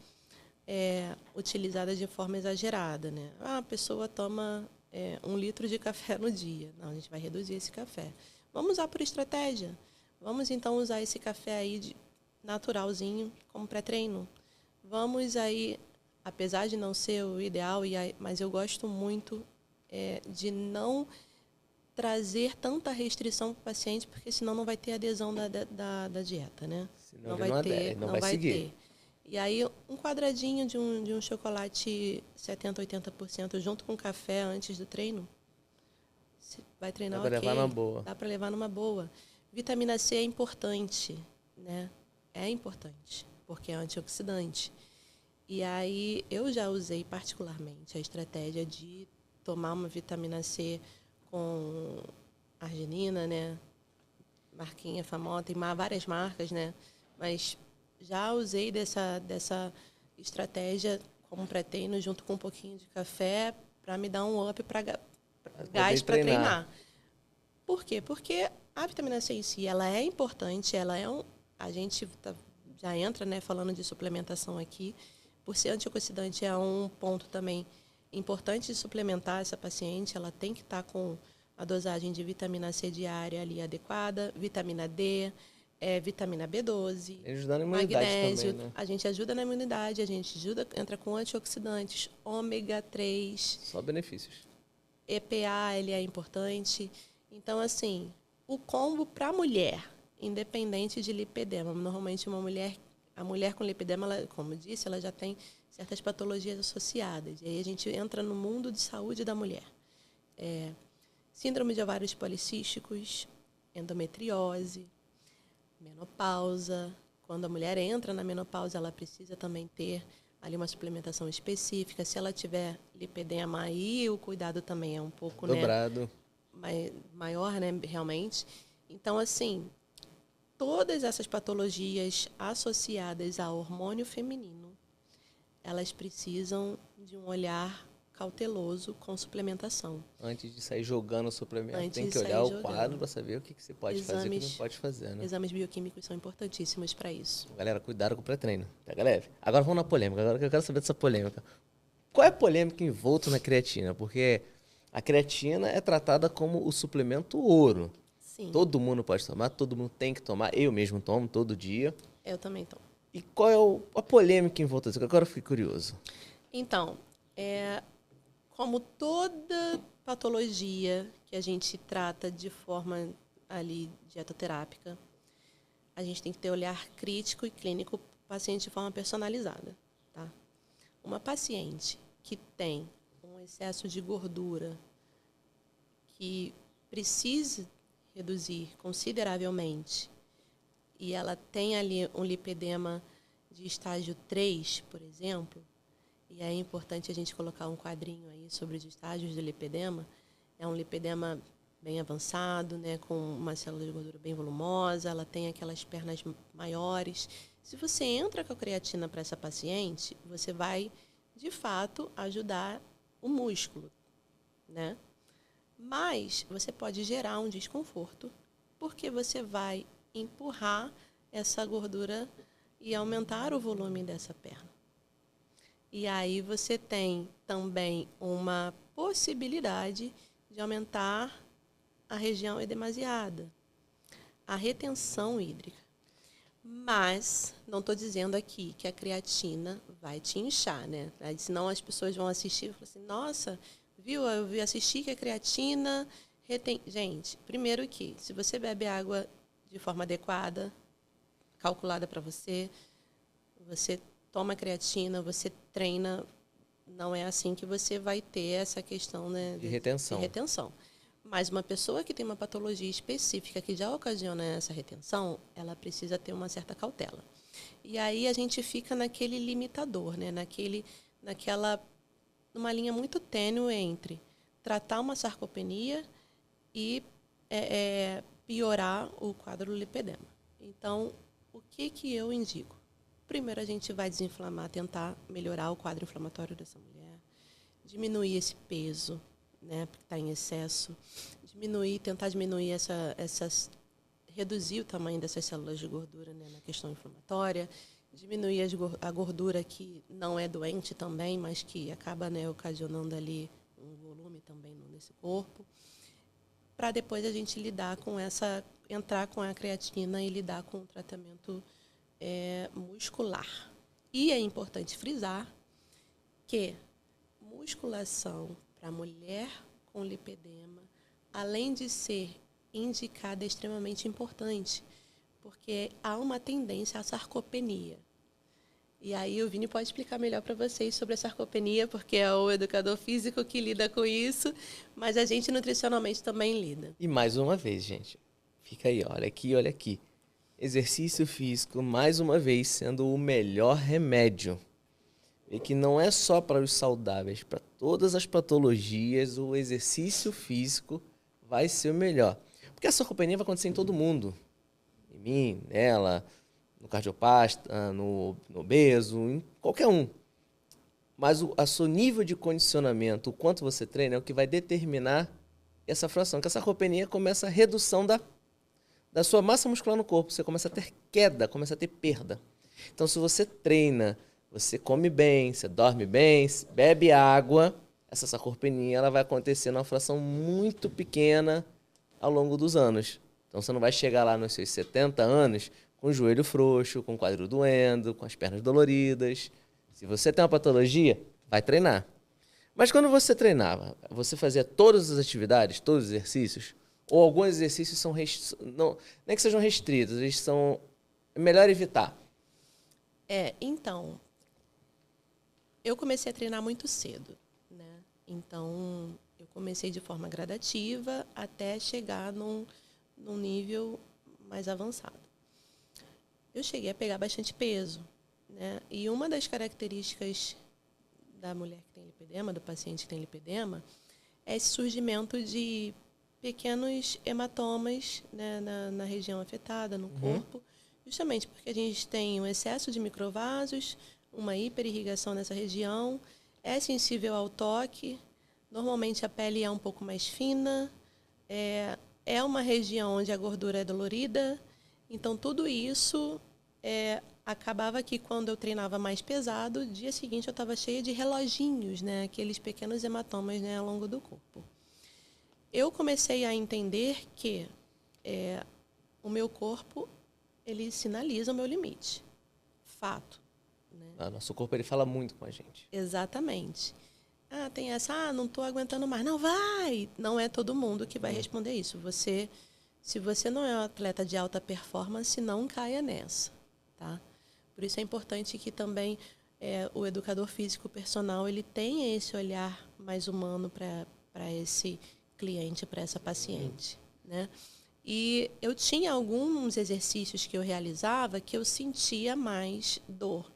utilizada de forma exagerada, né? A pessoa toma 1 litro de café no dia. Não, a gente vai reduzir esse café. Vamos usar por estratégia. Vamos, então, usar esse café aí naturalzinho como pré-treino. Vamos aí, apesar de não ser o ideal, mas eu gosto muito de não trazer tanta restrição para o paciente, porque senão não vai ter adesão da dieta, né? Senão não vai ter, não vai seguir. E aí, um quadradinho de um chocolate 70%, 80% junto com café antes do treino, vai treinar ok. Dá para levar numa boa. Dá para levar numa boa. Vitamina C é importante, né? É importante, porque é antioxidante. E aí, eu já usei particularmente a estratégia de tomar uma vitamina C com arginina, né? Marquinha famosa, tem várias marcas, né? Mas já usei dessa estratégia como pré-treino junto com um pouquinho de café para me dar um up para gás para treinar. Por quê? Porque a vitamina C em si, ela é importante, a gente já entra, né, falando de suplementação aqui, por ser antioxidante é um ponto também importante de suplementar essa paciente, ela tem que estar com a dosagem de vitamina C diária ali adequada, vitamina D, vitamina B12, Ajuda na imunidade magnésio. também, né? A gente ajuda na imunidade, a gente entra com antioxidantes, ômega 3, Só benefícios. EPA, ele é importante. Então, assim, o combo para a mulher, independente de lipedema, normalmente a mulher com lipedema, ela, como eu disse, ela já tem certas patologias associadas. E aí a gente entra no mundo de saúde da mulher. Síndrome de ovários policísticos, endometriose, menopausa. Quando a mulher entra na menopausa, ela precisa também ter ali uma suplementação específica. Se ela tiver lipedema, aí o cuidado também é um pouco, dobrado, maior, né, realmente. Então, assim, todas essas patologias associadas ao hormônio feminino, elas precisam de um olhar cauteloso com suplementação. Antes de sair jogando o suplemento, Antes tem de que sair olhar o jogando. quadro para saber o que você pode fazer e o que não pode fazer, né? Exames bioquímicos são importantíssimos para isso. Galera, cuidado com o pré-treino. Pega leve. Agora vamos na polêmica. Agora que eu quero saber dessa polêmica. Qual é a polêmica envolta na creatina? Porque a creatina é tratada como o suplemento ouro. Sim. Todo mundo pode tomar, todo mundo tem que tomar. Eu mesmo tomo todo dia. Eu também tomo. E qual é a polêmica envolta disso? Agora eu fiquei curioso. Então, como toda patologia que a gente trata de forma ali dietoterápica, a gente tem que ter olhar crítico e clínico para o paciente de forma personalizada. Tá? Uma paciente que tem um excesso de gordura que precisa reduzir consideravelmente e ela tem ali um lipedema de estágio 3, por exemplo, e é importante a gente colocar um quadrinho aí sobre os estágios do lipedema. É um lipedema bem avançado, né, com uma célula de gordura bem volumosa, ela tem aquelas pernas maiores. Se você entra com a creatina para essa paciente, você vai, de fato, ajudar o músculo, né? Mas você pode gerar um desconforto, porque você vai empurrar essa gordura e aumentar o volume dessa perna. E aí você tem também uma possibilidade de aumentar a região edemasiada, a retenção hídrica. Mas não estou dizendo aqui que a creatina vai te inchar, né? Aí, senão as pessoas vão assistir e falar assim, nossa, viu, eu assisti que a creatina retém... Gente, primeiro que se você bebe água de forma adequada, calculada para você, você toma creatina, você treina, não é assim que você vai ter essa questão, né, de retenção. Mas uma pessoa que tem uma patologia específica que já ocasiona essa retenção, ela precisa ter uma certa cautela. E aí a gente fica naquele limitador, né, numa linha muito tênue entre tratar uma sarcopenia e piorar o quadro do lipedema. Então, o que eu indico? Primeiro, a gente vai desinflamar, tentar melhorar o quadro inflamatório dessa mulher, diminuir esse peso, né, porque está em excesso, tentar diminuir reduzir o tamanho dessas células de gordura, né, na questão inflamatória, diminuir a gordura que não é doente também, mas que acaba, né, ocasionando ali um volume também nesse corpo, para depois a gente entrar com a creatina e lidar com o tratamento muscular. E é importante frisar que musculação para mulher com lipedema, além de ser indicada, é extremamente importante, porque há uma tendência à sarcopenia. E aí o Vini pode explicar melhor para vocês sobre a sarcopenia, porque é o educador físico que lida com isso, mas a gente nutricionalmente também lida. E mais uma vez, gente, fica aí, olha aqui, olha aqui. Exercício físico, mais uma vez, sendo o melhor remédio. E que não é só para os saudáveis, para todas as patologias, o exercício físico vai ser o melhor. Porque a sarcopenia vai acontecer em todo mundo. Em mim, nela, no cardiopata, no obeso, em qualquer um. Mas o seu nível de condicionamento, o quanto você treina, é o que vai determinar essa fração. Que a sarcopenia começa a redução da sua massa muscular no corpo. Você começa a ter queda, começa a ter perda. Então, se você treina, você come bem, você dorme bem, bebe água, essa sarcopenia ela vai acontecer numa fração muito pequena ao longo dos anos. Então você não vai chegar lá nos seus 70 anos com o joelho frouxo, com o quadril doendo, com as pernas doloridas. Se você tem uma patologia, vai treinar. Mas quando você treinava, você fazia todas as atividades, todos os exercícios? Ou alguns exercícios são não é que sejam restritos, eles são melhor evitar? Então, eu comecei a treinar muito cedo, né? Então, eu comecei de forma gradativa até chegar num nível mais avançado. Eu cheguei a pegar bastante peso, né? E uma das características da mulher que tem lipedema, do paciente que tem lipedema, é esse surgimento de pequenos hematomas, né, na região afetada, no corpo, justamente porque a gente tem um excesso de microvasos, uma hiperirrigação nessa região, é sensível ao toque, normalmente a pele é um pouco mais fina, é uma região onde a gordura é dolorida, então tudo isso acabava que quando eu treinava mais pesado, no dia seguinte eu estava cheia de reloginhos, né, aqueles pequenos hematomas, né, ao longo do corpo. Eu comecei a entender que o meu corpo, ele sinaliza o meu limite. Fato. Né? Nosso corpo ele fala muito com a gente. Exatamente. Tem essa, não estou aguentando mais. Não, vai! Não é todo mundo que vai responder isso. Se você não é um atleta de alta performance, não caia nessa. Tá? Por isso é importante que também o educador físico personal ele tenha esse olhar mais humano para esse cliente, para essa paciente. Né? E eu tinha alguns exercícios que eu realizava que eu sentia mais dor.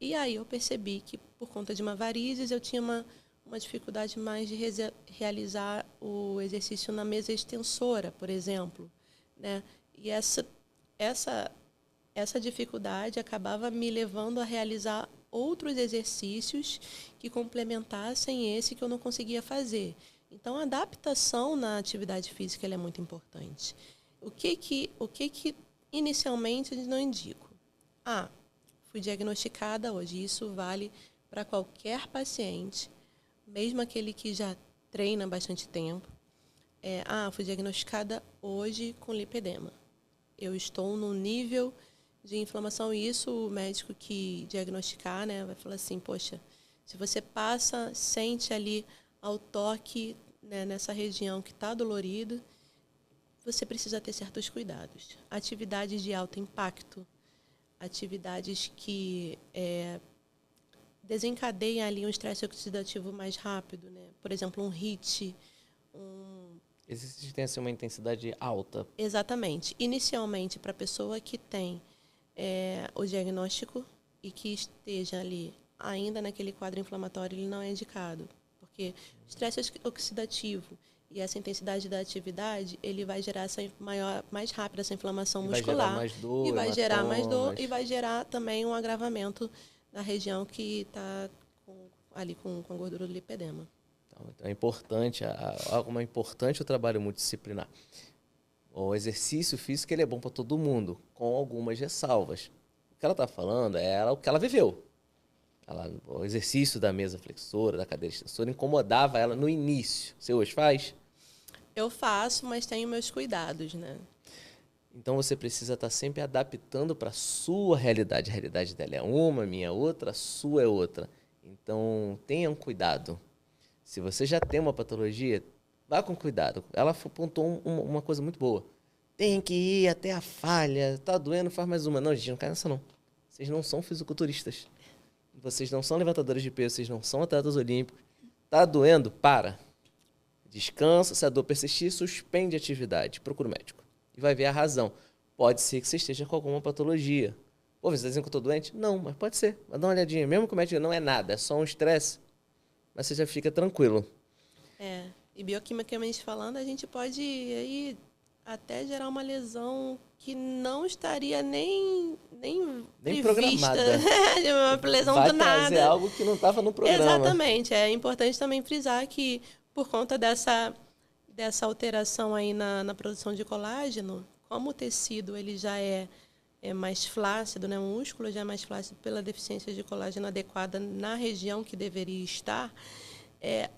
E aí eu percebi que, por conta de uma varizes, eu tinha uma dificuldade mais de realizar o exercício na mesa extensora, por exemplo. Né? E essa dificuldade acabava me levando a realizar outros exercícios que complementassem esse que eu não conseguia fazer. Então, a adaptação na atividade física ela é muito importante. O que inicialmente eu não indico? Fui diagnosticada hoje. Isso vale para qualquer paciente, mesmo aquele que já treina há bastante tempo. Fui diagnosticada hoje com lipedema. Eu estou no nível de inflamação, e isso o médico que diagnosticar, né, vai falar assim, poxa, se você sente ali ao toque, né, nessa região que está dolorida, você precisa ter certos cuidados. Atividades de alto impacto, atividades que desencadeiam ali um estresse oxidativo mais rápido, né? Por exemplo, um HIIT, Existe tem assim, uma intensidade alta. Exatamente. Inicialmente, para a pessoa que tem o diagnóstico e que esteja ali ainda naquele quadro inflamatório, ele não é indicado. Porque o estresse oxidativo e essa intensidade da atividade, ele vai gerar mais rápido essa inflamação muscular. Vai gerar mais dor, e vai gerar mais dor e vai gerar também um agravamento na região que está ali com a gordura do lipedema. Então é importante, como é importante o trabalho multidisciplinar. O exercício físico ele é bom para todo mundo, com algumas ressalvas. O que ela está falando é o que ela viveu. O exercício da mesa flexora, da cadeira extensora, incomodava ela no início. Você hoje faz? Eu faço, mas tenho meus cuidados, né? Então você precisa estar sempre adaptando para a sua realidade. A realidade dela é uma, a minha é outra, a sua é outra. Então tenham cuidado. Se você já tem uma patologia, vá com cuidado. Ela apontou uma coisa muito boa. Tem que ir até a falha. Tá doendo, faz mais uma. Não, gente, não cai nessa não. Vocês não são fisiculturistas. Vocês não são levantadores de peso. Vocês não são atletas olímpicos. Tá doendo? Para. Descansa. Se a dor persistir, suspende a atividade. Procura o médico. E vai ver a razão. Pode ser que você esteja com alguma patologia. Pô, você está dizendo que eu estou doente? Não, mas pode ser. Vai dar uma olhadinha. Mesmo que o médico não é nada, é só um estresse. Mas você já fica tranquilo. E bioquimicamente falando, a gente pode aí até gerar uma lesão que não estaria nem programada. Uma lesão vai do nada. Vai trazer algo que não estava no programa. Exatamente. É importante também frisar que, por conta dessa alteração aí na produção de colágeno, como o tecido ele já é mais flácido, né? O músculo já é mais flácido pela deficiência de colágeno adequada na região que deveria estar,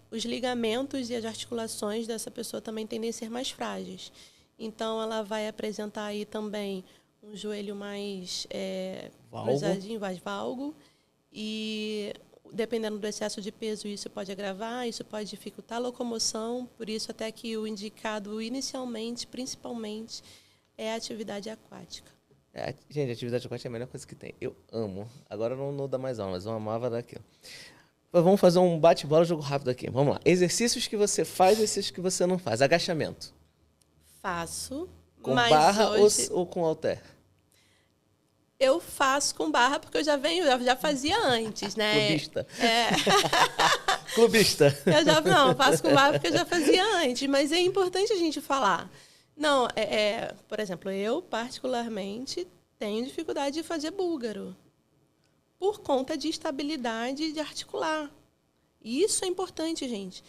os ligamentos e as articulações dessa pessoa também tendem a ser mais frágeis. Então, ela vai apresentar aí também um joelho mais Valgo. cruzadinho, mais valgo. E, dependendo do excesso de peso, isso pode agravar, isso pode dificultar a locomoção. Por isso, até que o indicado inicialmente, principalmente, é a atividade aquática. Gente, atividade aquática é a melhor coisa que tem. Eu amo. Agora não dá mais aula, mas eu amava daquilo. Mas vamos fazer um bate-bola, jogo rápido aqui. Vamos lá. Exercícios que você faz, exercícios que você não faz. Agachamento. Faço, Com mas barra hoje ou com halter? eu faço com barra porque eu já fazia antes, né? Clubista. É, Clubista. não, faço com barra porque eu já fazia antes, mas é importante a gente falar. Não, por exemplo, eu particularmente tenho dificuldade de fazer búlgaro por conta de estabilidade de articular. E isso é importante, gente.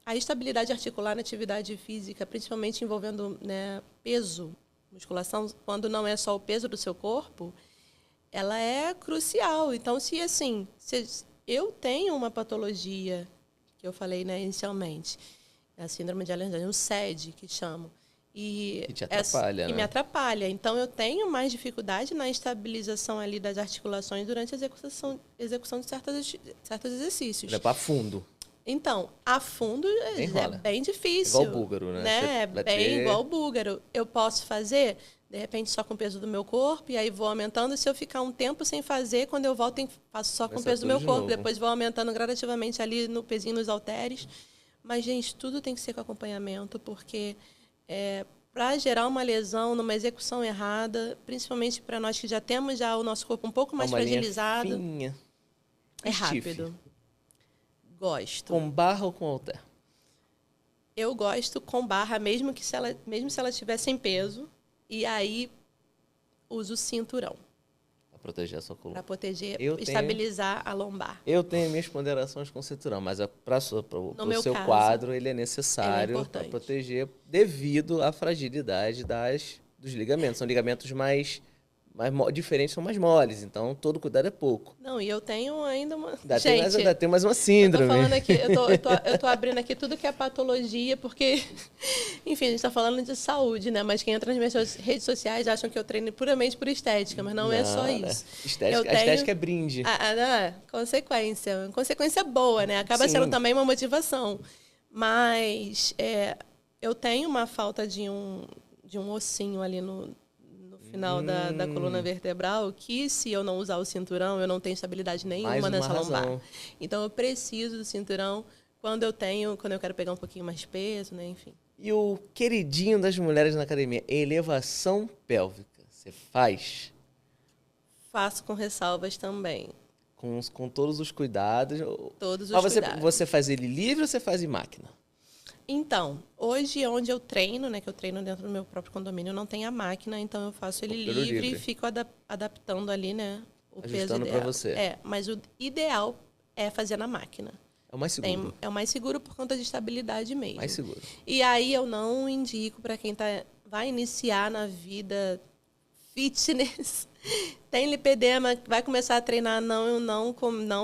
A estabilidade articular na atividade física, principalmente envolvendo, né, peso, musculação, quando não é só o peso do seu corpo, ela é crucial. Então, se eu tenho uma patologia, que eu falei, né, inicialmente, a síndrome de Ehlers-Danlos, o SED, que chamam. E te atrapalha, que né? me atrapalha. Então, eu tenho mais dificuldade na estabilização ali das articulações durante a execução de certos exercícios. É para fundo. Então, a fundo é bem difícil. Igual o búlgaro, né? É bem igual o búlgaro. Eu posso fazer, de repente, só com o peso do meu corpo, e aí vou aumentando. Se eu ficar um tempo sem fazer, quando eu volto, faço só com o peso do meu corpo. Depois vou aumentando gradativamente ali no pezinho, nos halteres. Mas, gente, tudo tem que ser com acompanhamento, porque para gerar uma lesão numa execução errada, principalmente para nós que já temos o nosso corpo um pouco mais fragilizado, linha fininha. É rápido. Gosto. Com barra ou com halter? Eu gosto com barra, mesmo se ela estiver sem peso. E aí, uso o cinturão. Para proteger a sua coluna. Para proteger, estabilizar a lombar. Eu tenho minhas ponderações com cinturão, mas para o seu caso, quadro ele é necessário para importante. proteger devido à fragilidade dos ligamentos. São ligamentos mais diferentes, são mais moles, então todo cuidado é pouco. Não, e eu tenho ainda uma... Ainda tem mais uma síndrome. Eu tô falando aqui, eu tô abrindo aqui tudo que é patologia, porque, enfim, a gente está falando de saúde, né? Mas quem entra nas minhas redes sociais acham que eu treino puramente por estética, mas não é só isso. A estética é brinde. Consequência boa, né? Acaba Sim. sendo também uma motivação. Mas eu tenho uma falta de um ossinho ali no final da coluna vertebral, que se eu não usar o cinturão, eu não tenho estabilidade nenhuma nessa lombar. Então, eu preciso do cinturão quando eu quero pegar um pouquinho mais de peso, né? Enfim. E o queridinho das mulheres na academia, elevação pélvica. Você faz? Faço com ressalvas também. Com todos os cuidados? Todos os cuidados. Você faz ele livre ou você faz em máquina? Então, hoje onde eu treino, né, que eu treino dentro do meu próprio condomínio, não tem a máquina, então eu faço ele livre e fico adaptando ali, né, o peso ideal. Ajustando para você. Mas o ideal é fazer na máquina. É o mais seguro. É o mais seguro por conta de estabilidade mesmo. Mais seguro. E aí eu não indico para quem vai iniciar na vida fitness, tem lipedema, vai começar a treinar, eu não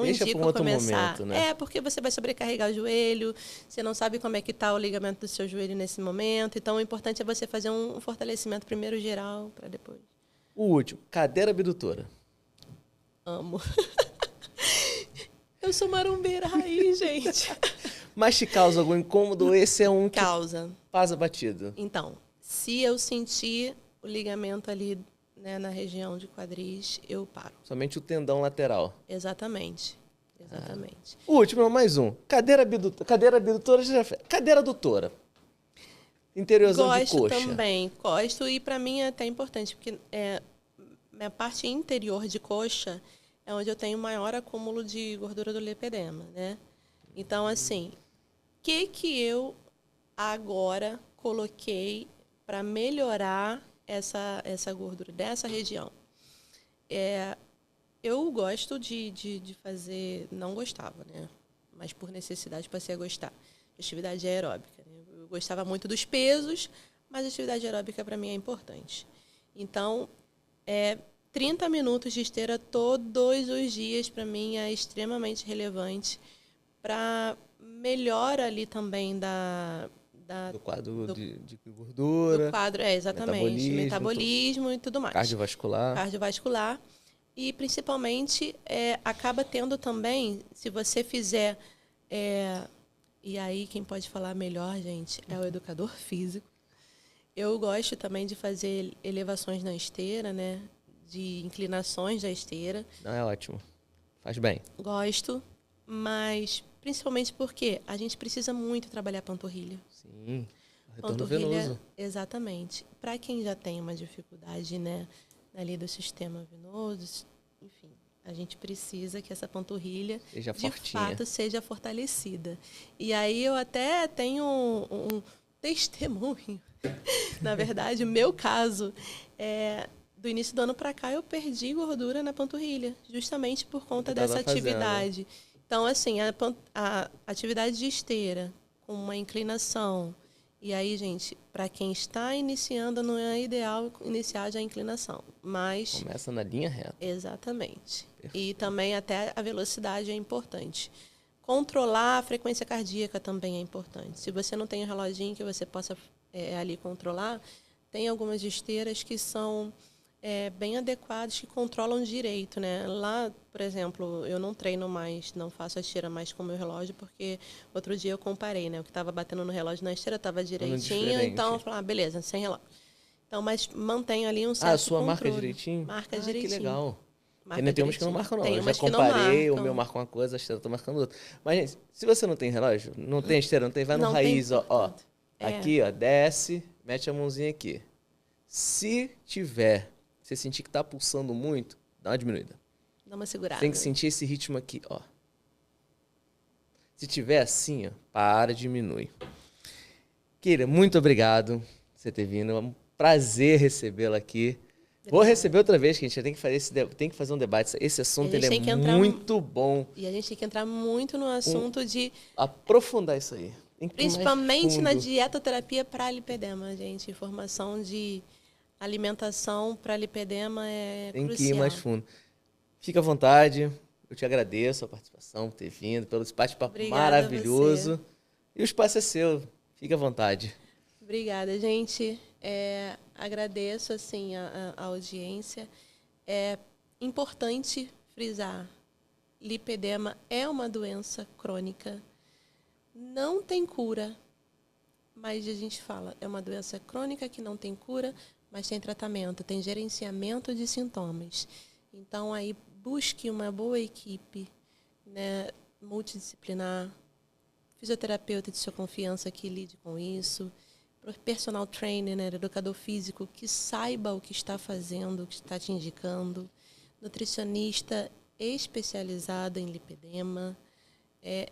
Deixa indico para um outro começar. momento, né? Porque você vai sobrecarregar o joelho, você não sabe como é que está o ligamento do seu joelho nesse momento. Então, o importante é você fazer um fortalecimento primeiro geral, para depois. O último, cadeira abdutora. Amo. Eu sou marombeira raiz, gente. Mas te causa algum incômodo? Esse é um que causa. Passa batido. Então, se eu sentir o ligamento ali, né, na região de quadris, eu paro. Somente o tendão lateral. Exatamente. O último, mais um. Cadeira abdutora, cadeira adutora. Interiorzão de coxa. Gosto também. Gosto e para mim é até importante, porque minha parte interior de coxa é onde eu tenho maior acúmulo de gordura do lipedema, né? Então, assim, o que eu agora coloquei para melhorar essa gordura dessa região? Eu gosto de fazer, não gostava, né? Mas por necessidade passei a gostar. Atividade aeróbica, né? Eu gostava muito dos pesos, mas a atividade aeróbica para mim é importante. Então, 30 minutos de esteira todos os dias para mim é extremamente relevante para melhora ali também do quadro de gordura. Do quadro, exatamente. Metabolismo e tudo mais. Cardiovascular. E, principalmente, acaba tendo também, se você fizer... e aí, quem pode falar melhor, gente, é o educador físico. Eu gosto também de fazer elevações na esteira, né? De inclinações da esteira. Não, é ótimo. Faz bem. Gosto, mas principalmente porque a gente precisa muito trabalhar a panturrilha. Sim, retorno venoso. Exatamente. Para quem já tem uma dificuldade, né, ali do sistema venoso, enfim, a gente precisa que essa panturrilha, seja de fortinha. fato, seja fortalecida. E aí eu até tenho um testemunho. Na verdade, o meu caso, do início do ano para cá, eu perdi gordura na panturrilha, justamente por conta dessa atividade. Então, assim, a atividade de esteira, com uma inclinação. E aí, gente, para quem está iniciando, não é ideal iniciar já a inclinação. Mas começa na linha reta. Exatamente. Perfeito. E também até a velocidade é importante. Controlar a frequência cardíaca também é importante. Se você não tem um reloginho que você possa ali controlar, tem algumas esteiras que são bem adequadas, que controlam direito, né? Lá, por exemplo, eu não treino mais, não faço a esteira mais com o meu relógio, porque outro dia eu comparei, né? O que estava batendo no relógio na esteira estava direitinho, então eu falei, beleza, sem relógio. Então, mas mantenho ali um certo a sua controle. marca direitinho? Marca direitinho. Que legal. Marca tem umas que não marcam, não. Tem Eu já comparei, o meu marca uma coisa, a esteira está marcando outra. Mas, gente, se você não tem relógio, não tem esteira, não tem, vai no raiz, ó. Aqui, ó, desce, mete a mãozinha aqui. Se tiver, você sentir que tá pulsando muito, dá uma diminuída. Dá uma segurada. Tem que sentir esse ritmo aqui, ó. Se tiver assim, ó, para, diminui. Keila, muito obrigado por você ter vindo. É um prazer recebê-la aqui. Vou receber outra vez, que a gente tem que fazer um debate. Esse assunto ele é muito bom. E a gente tem que entrar muito no assunto de... aprofundar isso aí. Principalmente na dietoterapia para lipedema, gente. Informação de alimentação para lipedema tem crucial. Que ir mais fundo. Fica à vontade. Eu te agradeço a participação, por ter vindo, pelo bate-papo maravilhoso. E o espaço é seu. Fica à vontade. Obrigada, gente. Agradeço assim, a audiência. É importante frisar. Lipedema é uma doença crônica. Não tem cura, mas a gente fala, é uma doença crônica que não tem cura, mas tem tratamento, tem gerenciamento de sintomas. Então, aí, busque uma boa equipe, né, multidisciplinar, fisioterapeuta de sua confiança que lide com isso, personal trainer, né, educador físico, que saiba o que está fazendo, o que está te indicando, nutricionista especializado em lipedema.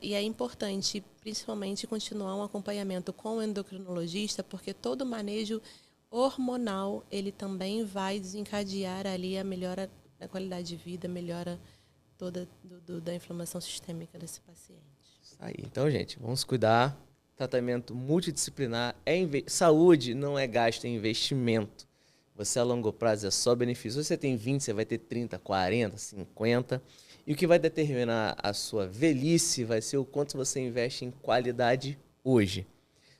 E é importante, principalmente, continuar um acompanhamento com o endocrinologista, porque todo manejo hormonal, ele também vai desencadear ali a melhora da qualidade de vida, melhora toda da inflamação sistêmica desse paciente. Isso aí. Então, gente, vamos cuidar. Tratamento multidisciplinar. Saúde não é gasto, é investimento. Você, a longo prazo, é só benefício. Se você tem 20, você vai ter 30, 40, 50. E o que vai determinar a sua velhice vai ser o quanto você investe em qualidade hoje.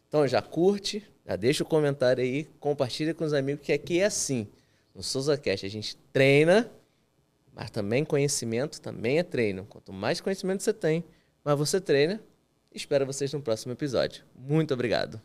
Então já curte, já deixa o comentário aí, compartilha com os amigos, que aqui é assim. No SouzaCast a gente treina, mas também conhecimento também é treino. Quanto mais conhecimento você tem, mais você treina. Espero vocês no próximo episódio. Muito obrigado.